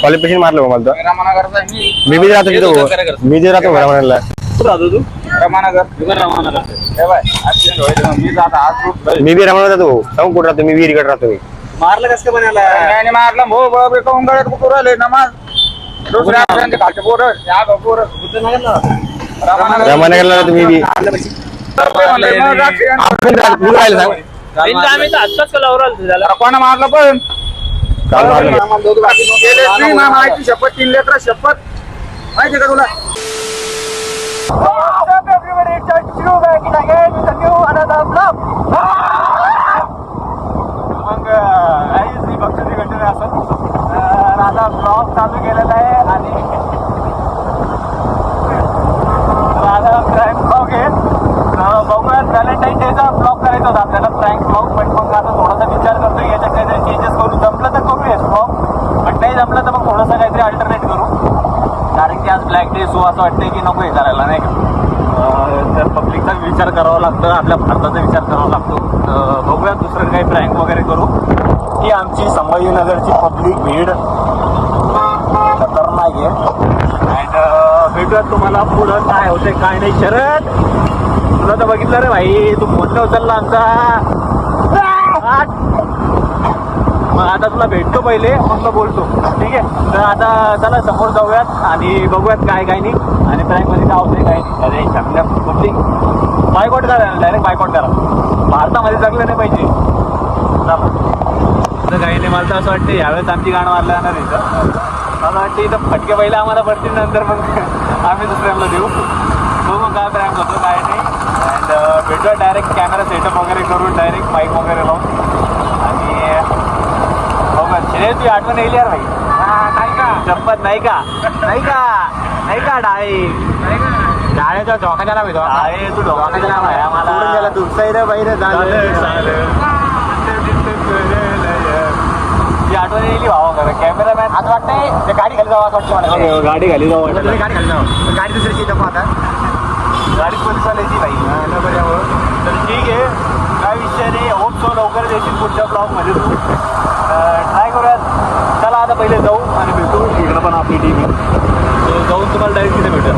Qualification मारलं मला तर मी बी राहतो तिथं मी जे राहतो घरामध्ये मी बी रमण जातो सांगू कुठं राहतो मी विहिरीकडे राहतो मारलं कसं काय बनायला मारलं भाऊ बाबा काऊन गळ्यात कुठून राहिले नमाज दुसऱ्या खालचे पोरं या पोरं रमानगरला राहतो मी बी आपण राहिलं सांग कोणा मारलं पण काल मारलं माहिती शपथ 3 लेकर शपथ माहिती का तुला मग ही बक्षीची घटना असत आता ब्लॉग चालू केलेला आहे आणि आता प्रँक ब्लॉग आहे बघूयात व्हॅलेंटाईन डेचा ब्लॉग करायचा होता आपल्याला प्रँक ब्लॉग पण मग आता थोडासा विचार करतो याच्यात काहीतरी चेंजेस करू जमलं तर करूयाच ब्लॉग पण नाही जमलं तर मग थोडंसं काहीतरी अल्टरनेट करू कारण की आज ब्लॅक डे सो असं वाटतंय की नको हे करायला नाही का तर पब्लिकचा विचार करावा लागतो आपल्या भारताचा विचार करावा लागतो तर बघूया दुसरं काही प्रँक वगैरे करू ही आमची संभाजीनगरची पब्लिक भीड खतरनाक आहे अँड भेटूयात तुम्हाला पुढं काय होते काय नाही शरद तुला तर बघितलं रे भाई तू फोन उचलला आमचा मग आता तुला भेटतो पहिले मग बोलतो ठीक आहे तर आता चला समोर जाऊयात आणि बघूयात काय काय नाही आणि प्रँकमध्ये काय होते काय नाही अरे चांगल्या पब्लिक बायकॉट करा डायरेक्ट बायकॉट करा भारतामध्ये जगलं नाही पाहिजे तर काही नाही मला तर असं वाटतं यावेळेस आमची गाणं मारलं जाणार इथं मला वाटतं इथं फटके पहिले आम्हाला पडतील नंतर मग आम्ही दुसऱ्यांना देऊ बघू काय प्रँक होतो काय नाही अँड भेटूया डायरेक्ट कॅमेरा सेटअप वगैरे करून डायरेक्ट माईक वगैरे लावून आणि बघा शिरे तू आठवण येईल यार भाई नाही का चप्पत नाही का नाही का नाही का डाळेचा धोका द्यायला पाहिजे डाळे तू धोका द्यायला भाया मला गेला तू सैर बाहेर आठवण येईल भावा खरं कॅमेरामॅन आज वाटतंय ते गाडी खाली जावं असं वाटतं मला गाडी खाली जावं गाडी खाली जावं गाडी दुसरीची इथं आता गाडी पोलिसवाल्याची भाई बरोबर तर ठीक आहे काय विषय नाही होप सो लवकर देशील पुढच्या ब्लॉगमध्ये तू ट्राय करूयात चला आता पहिले जाऊ आणि भेटू इकडं पण आपली टीम जाऊन तुम्हाला डायरेक्ट तिथे भेटूया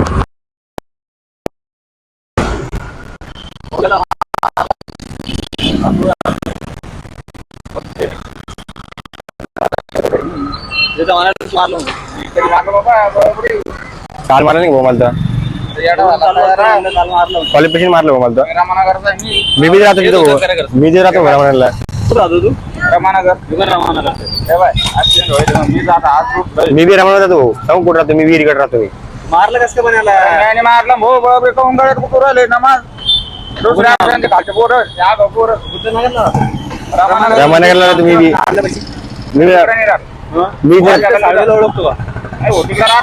काल मारलं नाही मला क्वालिफिकेशन मारलं मला तर मी बी राहतो तिथं मी जे राहतो घरामध्ये मी बी रमण जातो सांगू कुठं राहतो मी विहिरीकडे राहतो मी मारलं कसं काय बनायला मारलं भाऊ बाबा काऊन गळ्यात कुठून राहिले नमाज दुसऱ्या खालचे पोरं या पोरं रमानगरला राहतो मी बी मी ओळखतो का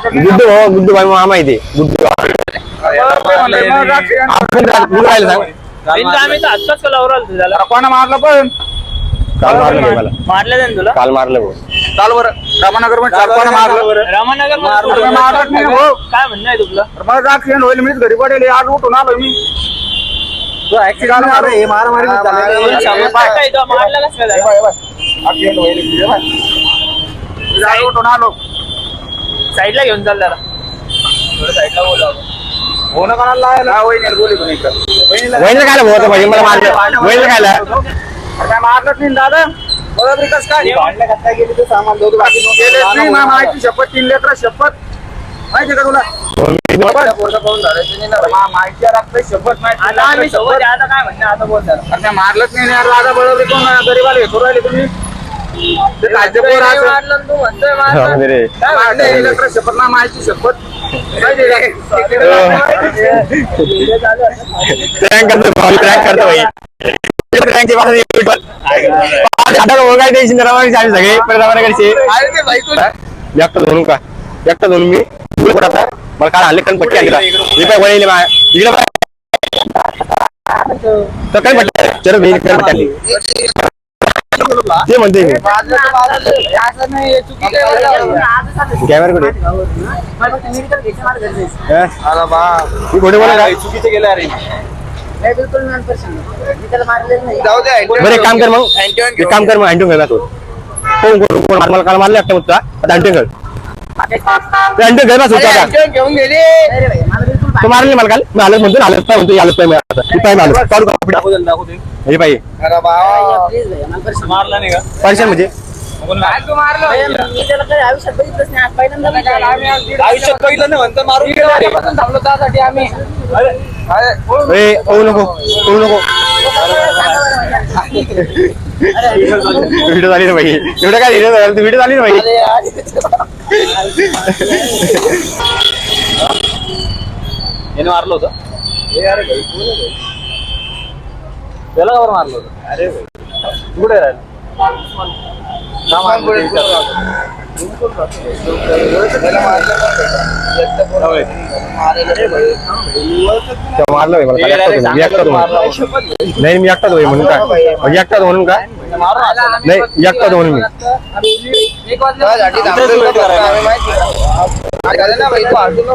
गुड्डू हो गुड्डू भाई मामा इथे गुड्डू आपण राहिलं सांग कोणा मारलं पण काल मारलं मला मारलं जाईल तुला काल मारलं भाऊ चाल बरं रामानगर मध्ये चाल कोणा मारलं रामानगर मारलं नाही भाऊ काय म्हणणं आहे तुला मला ऍक्सिडेंट होईल मीच घरी पडेल आज उठून आलो मी ऍक्सिडेंट मारामारी उठून आलो साईडला घेऊन चाल त्याला साईडला बोलावं हो ना कोणाला बोली वहिनीला खायला भाऊ पाहिजे मला मारलं वहिनीला खायला काय मारलंच नाही दादा बरोबर कस काय गेली ते सामान माहिती शपथ 3 लेकर शपथ माहिती का तुला माहिती राखतोय शपथ माहिती काय म्हणणं आता बोल त्याला मारलंच नाही यार दादा बरोबर कोण गरीबाला हे करू राहिले तुम्ही शपथ ना माहिती शपथ सगळे एकटा धरून का एकटा धरून मी मला काल हल्ले कण पट्टी आणली इकडे वळले इकडे तर काय म्हटलं चल पट्टी ते म्हणते मी कॅमेरा कुठे चुकीचे गेले अरे बरं काम कर मग काम कर मग हँडून घ्या तो कोण मला काल मारले एकटा मुद्दा आता अंटे घर अंटे घर बस होता घेऊन गेले तो मारले मला काल मी आलं म्हणतो आलं पाय म्हणतो आलं पाय मी आता मी पाय मारलो काढू का दाखवू दे हे पाय अरे बाबा मारला नाही का परेशान म्हणजे तू मारलं आयुष्यात बघितलंच नाही आज पहिल्यांदा आयुष्यात बघितलं नाही म्हणतो मारून थांबलो त्यासाठी आम्ही ए पळू नको व्हिडिओ झाली ना भाई एवढं काय व्हिडिओ झाली ना भाई याने मारलं होतं त्याला कावर मारलं होतं अरे कुठे राहिलं मारलं मी एकटाच होई म्हणून काय म्हणजे एकटाच म्हणून काय नाही एकटाच म्हणून मी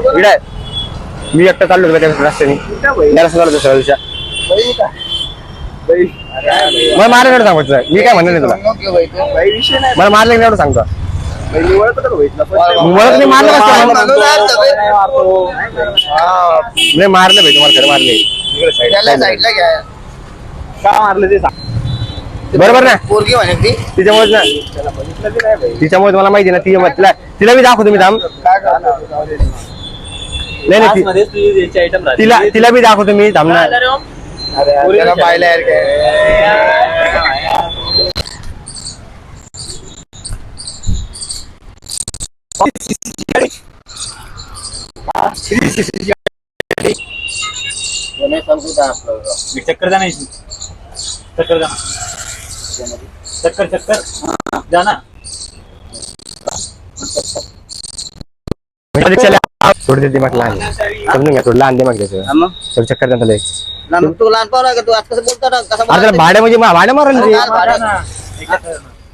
इकडे आहे. मी एकटा चाललो होतो त्या रस्त्याने त्या रस्ता चाललो सगळ्या दिवशी मला मारलं सांगतो मी काय म्हणलं नाही तुला मला मारलं नाही एवढं सांगतो ओळख नाही मारलं नाही मारलं भाई तुम्हाला खरं मारले साईडला घ्या का मारलं ते सांग बरोबर ना पोरगी म्हणे ती तिच्यामुळे ना तिच्यामुळे मला माहिती ना तिला बी दाखवतो मी थांब नाही नाही मध्ये तुझी याची आयटम तिला बी दाखवतो मी थांब ना अरे त्याला पाहिलं यार काय चक्कर जाना चक्कर जाना चक्कर जाना थोडी देते मग लहान समजून घ्या थोडं लहान दे मग त्याचं थोडं चक्कर त्यांना लय तू लहान पाहू का तू आज कसं बोलतो ना कसं अरे त्याला भाड्या म्हणजे भाड्या मारल रे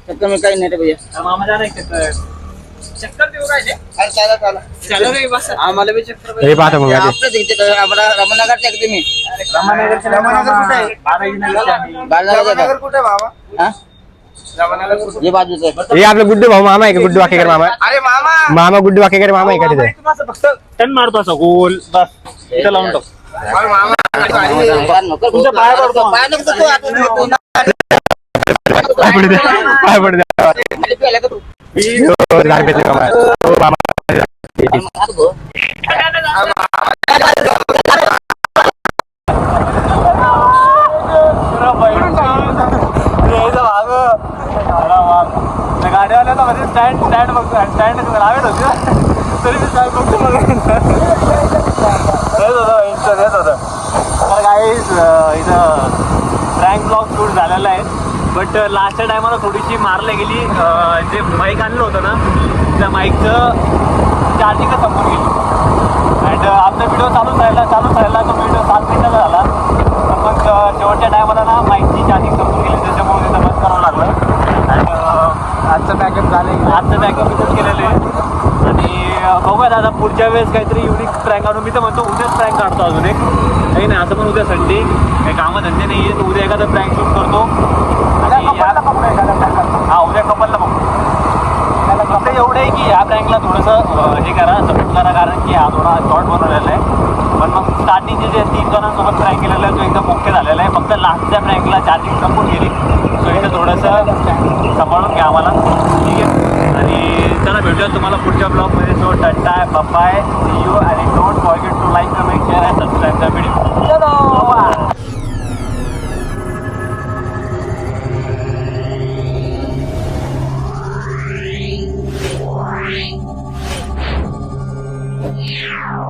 चक्कर मी काही नाही रे भैया मामा जाना चक्कर देऊ काय चला रे बस आम्हाला बी चक्कर हे पाहतो मग आधी. आपलं तिथे आम्हाला रमणनगरच्या का तुम्ही रामानगर कुठे आहे? रामानगर कुठे आहे बाबा हा रामानगर कुठे हे बाजूचं आहे. हे आपलं गुड्डू भाऊ मामा आहे का गुड्डू वाकेकर मामा अरे मामा मामा गुड्डू वाकेकर मामा आहे का तिथे फक्त टन मारतो असं गोल बस इथं लावून टाक अरे मामा नको तुमच्या पाया पडतो. पाया नको तू आता पाय पडू दे पाय पडू दे खाली प्यायला का तू हो, झाड पेटले मामा हो, मामा आता भाऊ. गाडीवाल्याला म्हणजे स्टँड बघतो स्टँड लावेल होती तरी मी स्टँड बघतो येत होतं तर काही इथं प्रँक ब्लॉग शूट झालेला आहे बट लास्टच्या टायमाला थोडीशी मारल्या गेली जे माईक आणलं होतं ना त्या माईकचं चार्जिंगच संपून गेली अँड आमचा व्हिडिओ चालूच राहिला तो व्हिडिओ 7 मिनिटाचा झाला तर मग शेवटच्या टायमाला ना माईकची चार्जिंग संपून गेली त्याच्यामुळे तिथं बंद करावं लागलं अँड आजचं बॅकअप इथंच केलेलं आहे आणि बघूया दादा पुढच्या वेळेस काहीतरी युनिक प्रँक आणून मी तर म्हणतो उद्याच प्रँक काढतो अजून एक काही नाही असं पण उद्या संडे काही कामं धंदे नाही आहे तर उद्या एखादा प्रँक शूट करतो हा उद्या कपलला बघू त्याला फक्त एवढं आहे की या प्रँकला थोडंसं हे करा सपोर्ट करा कारण की हा थोडा शॉर्ट बनवलेला आहे पण मग स्टार्टिंगचे जे 3 जणांसोबत प्रँक केलेला आहे तो एकदम मुख्य झालेला आहे फक्त लास्टच्या प्रँकला चार्जिंग संपून गेली सो इथं थोडंसं सांभाळून घ्या आम्हाला ठीक आहे आणि चला भेटूया तुम्हाला पुढच्या ब्लॉगमध्ये so tata bye see you आणि don't forget to like comment share and subscribe the video चलो Yeah.